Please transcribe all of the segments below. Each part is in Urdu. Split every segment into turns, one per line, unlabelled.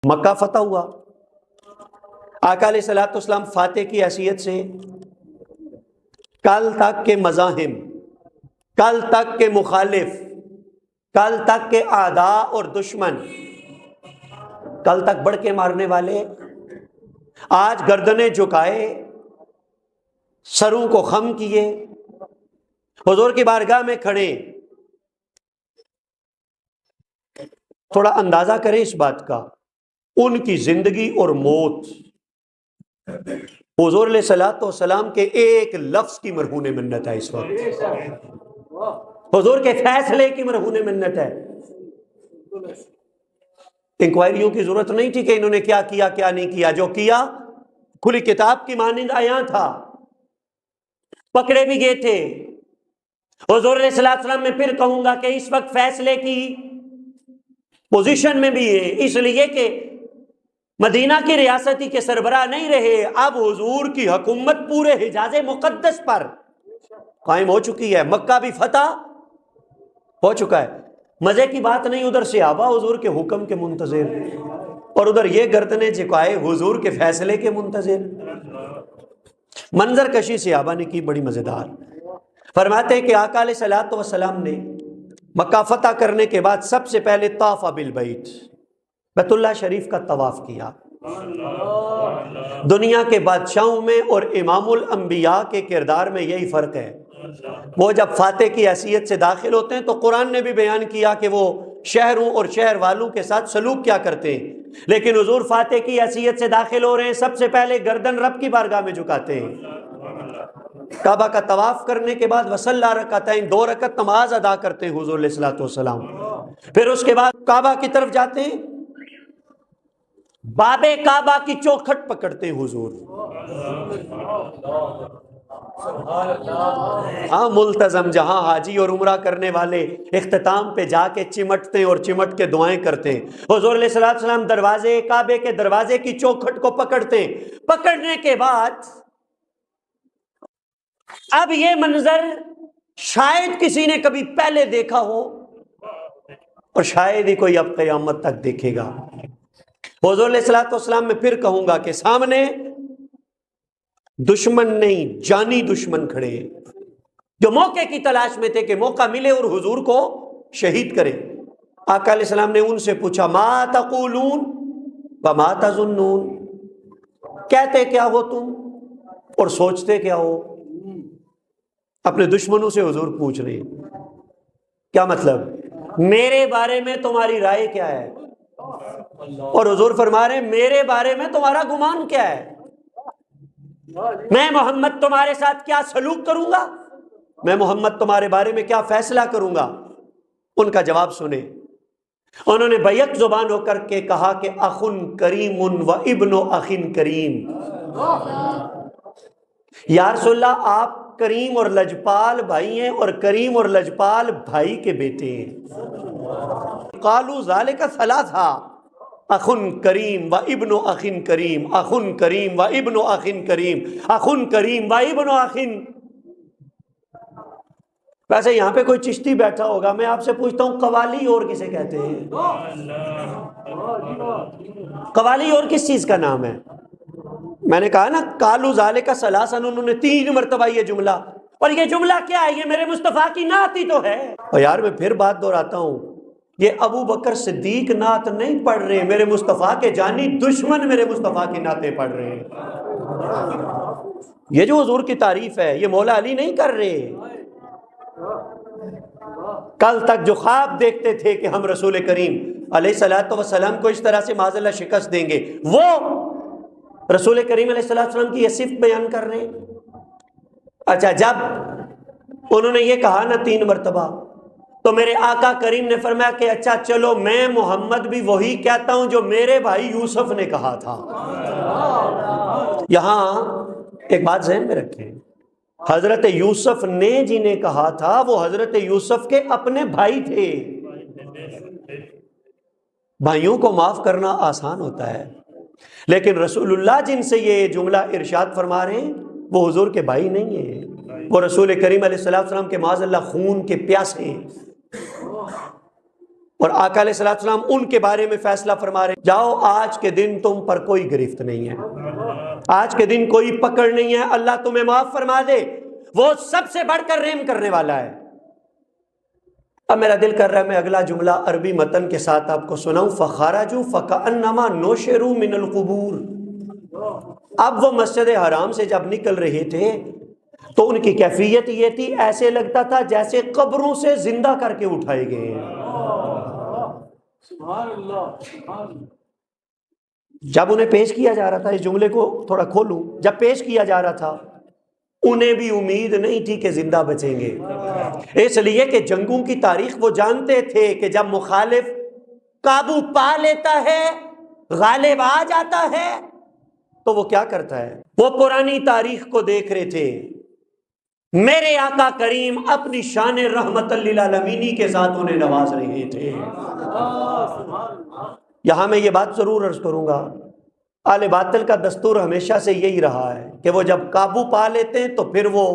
مکہ فتح ہوا، آقا علیہ الصلوۃ والسلام فاتح کی حیثیت سے کل تک کے مزاحم، کل تک کے مخالف، کل تک کے اعداء اور دشمن، کل تک بڑھ کے مارنے والے آج گردنیں جھکائے، سروں کو خم کیے، حضور کی بارگاہ میں کھڑے۔ تھوڑا اندازہ کریں اس بات کا، ان کی زندگی اور موت حضور علیہ الصلوۃ والسلام کے ایک لفظ کی مرہون منت ہے۔ اس وقت حضور کے فیصلے کی مرہون منت ہے۔ انکوائریوں کی ضرورت نہیں تھی کہ انہوں نے کیا کیا کیا نہیں کیا، جو کیا کھلی کتاب کی مانند آیاں تھا، پکڑے بھی گئے تھے۔ حضور علیہ الصلوۃ والسلام میں پھر کہوں گا کہ اس وقت فیصلے کی پوزیشن میں بھی ہے، اس لیے کہ مدینہ کی ریاستی کے سربراہ نہیں رہے، اب حضور کی حکومت پورے حجاز مقدس پر قائم ہو چکی ہے، مکہ بھی فتح ہو چکا ہے۔ مزے کی بات نہیں، ادھر صحابہ حضور کے حکم کے منتظر، اور ادھر یہ گردنیں جھکائے حضور کے فیصلے کے منتظر۔ منظر کشی صحابہ نے کی بڑی مزیدار۔ فرماتے ہیں کہ آقا علیہ الصلوۃ والسلام نے مکہ فتح کرنے کے بعد سب سے پہلے طاف بالبیت، بیت اللہ شریف کا طواف کیا۔ دنیا کے بادشاہوں میں اور امام الانبیاء کے کردار میں یہی فرق ہے، وہ جب فاتح کی حیثیت سے داخل ہوتے ہیں تو قرآن نے بھی بیان کیا کہ وہ شہروں اور شہر والوں کے ساتھ سلوک کیا کرتے ہیں، لیکن حضور فاتح کی حیثیت سے داخل ہو رہے ہیں، سب سے پہلے گردن رب کی بارگاہ میں جھکاتے ہیں۔ کعبہ کا طواف کرنے کے بعد وصلی رکعتین، 2 رکعت نماز ادا کرتے ہیں حضور علیہ الصلوۃ والسلام۔ پھر اس کے بعد کعبہ کی طرف جاتے ہیں، باب کعبہ کی چوکھٹ پکڑتے ہیں حضور۔ ہاں، ملتزم جہاں حاجی اور عمرہ کرنے والے اختتام پہ جا کے چمٹتے ہیں اور چمٹ کے دعائیں کرتے ہیں، حضور علیہ الصلوۃ والسلام دروازے کعبے کے دروازے کی چوکھٹ کو پکڑتے ہیں۔ پکڑنے کے بعد اب یہ منظر شاید کسی نے کبھی پہلے دیکھا ہو اور شاید ہی کوئی اب قیامت تک دیکھے گا۔ حضور علیہ الصلوۃ والسلام میں پھر کہوں گا کہ سامنے دشمن نہیں، جانی دشمن کھڑے ہیں، جو موقع کی تلاش میں تھے کہ موقع ملے اور حضور کو شہید کرے۔ آقا علیہ السلام نے ان سے پوچھا ما تقولون وما تظنون، کہتے کیا ہو تم اور سوچتے کیا ہو؟ اپنے دشمنوں سے حضور پوچھ رہے ہیں، کیا مطلب میرے بارے میں تمہاری رائے کیا ہے؟ اور حضور فرما رہے ہیں میرے بارے میں تمہارا گمان کیا ہے؟ میں محمد تمہارے ساتھ کیا سلوک کروں گا؟ میں محمد تمہارے بارے میں کیا فیصلہ کروں گا؟ ان کا جواب سنیں۔ انہوں نے بیک زبان ہو کر کے کہا کہ اخن کریم و ابن اخ کریم، یا رسول اللہ آپ کریم اور لجپال بھائی ہیں اور کریم اور لجپال بھائی کے بیٹے ہیں۔ قالوا ذالک ثلاثا، اخن کریم و ابن اخ کریم، اخن کریم و ابن اخ کریم، اخن کریم و ابن اخ۔ ویسے یہاں پہ کوئی چشتی بیٹھا ہوگا، میں آپ سے پوچھتا ہوں قوالی اور کسے کہتے ہیں؟ قوالی اور کس چیز کا نام ہے؟ میں نے کہا نا قالوا ذالک ثلاثا، انہوں نے 3 مرتبہ یہ جملہ، اور یہ جملہ کیا ہے؟ یہ میرے مصطفیٰ کی نعت ہی تو ہے۔ اور یار میں پھر بات دہراتا ہوں، یہ ابو بکر صدیق نعت نہیں پڑھ رہے، میرے مصطفیٰ کے جانی دشمن میرے مصطفیٰ کی نعتیں پڑھ رہے ہیں۔ یہ جو حضور کی تعریف ہے یہ مولا علی نہیں کر رہے۔ کل تک جو خواب دیکھتے تھے کہ ہم رسول کریم علیہ الصلوۃ والسلام کو اس طرح سے معاذ اللہ شکست دیں گے، وہ رسول کریم علیہ الصلوۃ والسلام کی یہ صفت بیان کر رہے ہیں۔ اچھا، جب انہوں نے یہ کہا نا 3 مرتبہ، تو میرے آقا کریم نے فرمایا کہ اچھا چلو میں محمد بھی وہی کہتا ہوں جو میرے بھائی یوسف نے کہا تھا۔ یہاں ایک بات ذہن میں رکھیں، حضرت یوسف نے جنہیں کہا تھا وہ حضرت یوسف کے اپنے بھائی تھے۔ بھائیوں کو معاف کرنا آسان ہوتا ہے، لیکن رسول اللہ جن سے یہ جملہ ارشاد فرما رہے ہیں وہ حضور کے بھائی نہیں ہیں، وہ رسول کریم علیہ السلام کے معاذ اللہ خون کے پیاسے ہیں۔ اور آقا علیہ الصلوۃ والسلام ان کے بارے میں فیصلہ فرما رہے ہیں، جاؤ آج کے دن تم پر کوئی گرفت نہیں ہے، آج کے دن کوئی پکڑ نہیں ہے، اللہ تمہیں معاف فرما دے، وہ سب سے بڑھ کر رحم کرنے والا ہے۔ اب میرا دل کر رہا ہے میں اگلا جملہ عربی متن کے ساتھ آپ کو سناؤں، فخرجوا فکأنما نشروا من القبور۔ اب وہ مسجد حرام سے جب نکل رہے تھے تو ان کی کیفیت یہ تھی، ایسے لگتا تھا جیسے قبروں سے زندہ کر کے اٹھائے گئے ہیں۔ جب انہیں پیش کیا جا رہا تھا، اس جملے کو تھوڑا کھولوں، جب پیش کیا جا رہا تھا انہیں بھی امید نہیں تھی کہ زندہ بچیں گے، اس لیے کہ جنگوں کی تاریخ وہ جانتے تھے کہ جب مخالف قابو پا لیتا ہے، غالب آ جاتا ہے، تو وہ کیا کرتا ہے؟ وہ پرانی تاریخ کو دیکھ رہے تھے، میرے آقا کریم اپنی شان رحمت للعالمین کے ساتھ انہیں نواز رہے تھے۔ یہاں میں یہ بات ضرور عرض کروں گا، اہل باطل کا دستور ہمیشہ سے یہی رہا ہے کہ وہ جب قابو پا لیتے ہیں تو پھر وہ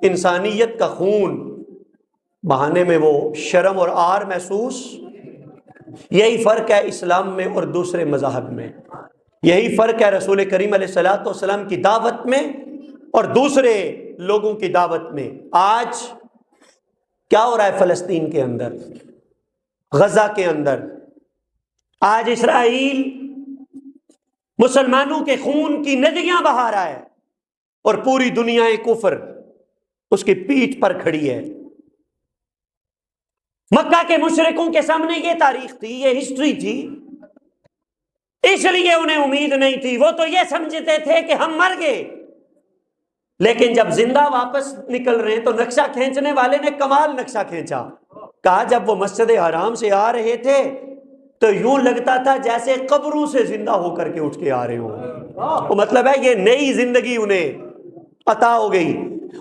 انسانیت کا خون بہانے میں وہ شرم اور عار محسوس، یہی فرق ہے اسلام میں اور دوسرے مذاہب میں، یہی فرق ہے رسول کریم علیہ الصلوۃ والسلام کی دعوت میں اور دوسرے لوگوں کی دعوت میں۔ آج کیا ہو رہا ہے فلسطین کے اندر، غزہ کے اندر؟ آج اسرائیل مسلمانوں کے خون کی ندیاں بہا رہا ہے اور پوری دنیا کفر اس کی پیٹھ پر کھڑی ہے۔ مکہ کے مشرکوں کے سامنے یہ تاریخ تھی، یہ ہسٹری تھی، اس لیے انہیں امید نہیں تھی، وہ تو یہ سمجھتے تھے کہ ہم مر گئے، لیکن جب زندہ واپس نکل رہے ہیں تو نقشہ کھینچنے والے نے کمال نقشہ کھینچا، کہا جب وہ مسجد حرام سے آ رہے تھے تو یوں لگتا تھا جیسے قبروں سے زندہ ہو کر کے اٹھ کے آ رہے ہوں، وہ مطلب ہے یہ نئی زندگی انہیں عطا ہو گئی۔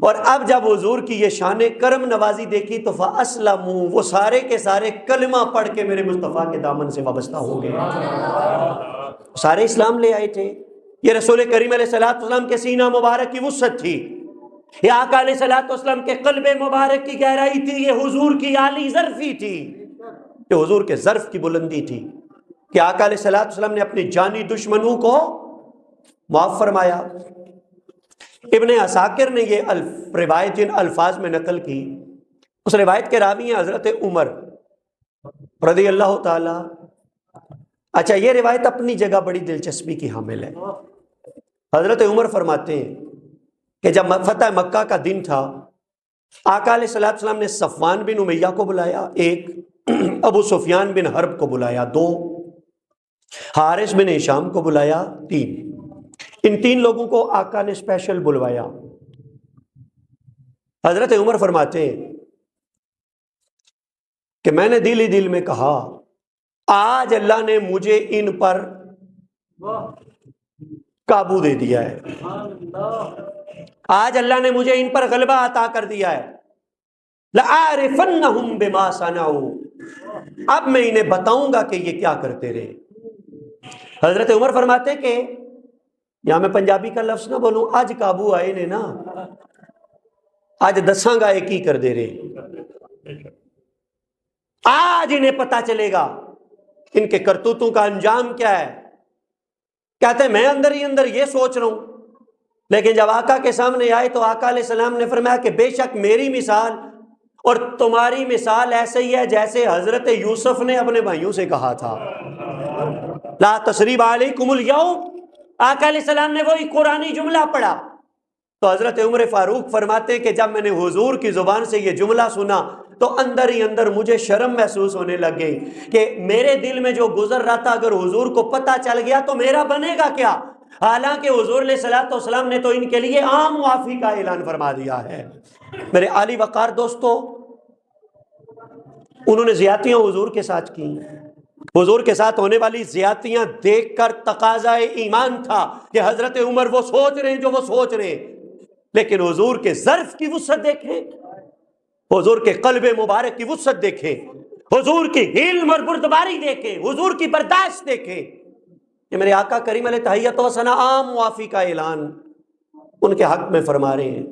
اور اب جب حضور کی یہ شان کرم نوازی دیکھی تو فَأَسْلَمُوا، وہ سارے کے سارے کلمہ پڑھ کے میرے مصطفیٰ کے دامن سے وابستہ ہو گئے، سارے اسلام لے آئے تھے۔ یہ رسول کریم علیہ الصلوۃ والسلام کے سینہ مبارک کی وسعت تھی، یہ آقا علیہ الصلوۃ والسلام کے قلب مبارک کی گہرائی تھی، یہ حضور کی عالی ظرفی تھی، یہ حضور کے ظرف کی بلندی تھی کہ آقا علیہ الصلوۃ والسلام نے اپنی جانی دشمنوں کو معاف فرمایا۔ ابن عساکر نے یہ روایت جن الفاظ میں نقل کی، اس روایت کے راوی ہیں حضرت عمر رضی اللہ تعالی۔ اچھا، یہ روایت اپنی جگہ بڑی دلچسپی کی حامل ہے۔ حضرت عمر فرماتے ہیں کہ جب فتح مکہ کا دن تھا، آقا علیہ الصلوۃ والسلام نے صفوان بن امیہ کو بلایا، ایک، ابو سفیان بن حرب کو بلایا، دو، حارث بن ہشام کو بلایا، تین، ان تین لوگوں کو آقا نے اسپیشل بلوایا۔ حضرت عمر فرماتے ہیں کہ میں نے دل ہی دل میں کہا آج اللہ نے مجھے ان پر قابو دے دیا ہے، آج اللہ نے مجھے ان پر غلبہ عطا کر دیا ہے، لَأَعْرِفَنَّهُمْ بِمَا صَنَعُوا، اب میں انہیں بتاؤں گا کہ یہ کیا کرتے رہے۔ حضرت عمر فرماتے کہ یہاں میں پنجابی کا لفظ نہ بولوں، آج قابو آئے نے نا، آج دساں گا ایک ہی کر دے رہے، آج انہیں پتا چلے گا ان کے کرتوتوں کا انجام کیا ہے۔ کہتے ہیں میں اندر ہی اندر یہ سوچ رہا ہوں، لیکن جب آقا کے سامنے آئے تو آقا علیہ السلام نے فرمایا کہ بے شک میری مثال اور تمہاری مثال ایسے ہی ہے جیسے حضرت یوسف نے اپنے بھائیوں سے کہا تھا، لا تثریب علیکم الیوم۔ آقا علیہ السلام نے وہی قرآنی جملہ پڑھا تو حضرت عمر فاروق فرماتے کہ جب میں نے حضور کی زبان سے یہ جملہ سنا تو اندر ہی اندر مجھے شرم محسوس ہونے لگ گئی کہ میرے دل میں جو گزر رہا تھا اگر حضور کو پتہ چل گیا تو میرا بنے گا کیا، حالانکہ حضور علیہ الصلوۃ والسلام نے تو ان کے لیے عام معافی کا اعلان فرما دیا ہے۔ میرے عالی وقار دوستو، انہوں نے زیادتیاں حضور کے ساتھ کی، حضور کے ساتھ ہونے والی زیادتیاں دیکھ کر تقاضائے ایمان تھا کہ حضرت عمر وہ سوچ رہے ہیں جو وہ سوچ رہے ہیں، لیکن حضور کے ظرف کی وسعت دیکھیں، حضور کے قلب مبارک کی وسعت دیکھیں، حضور کی علم اور بردباری دیکھیں، حضور کی برداشت دیکھیں۔ یہ میرے آقا کریم علیہ تحیت و ثنا عام معافی کا اعلان ان کے حق میں فرما رہے ہیں۔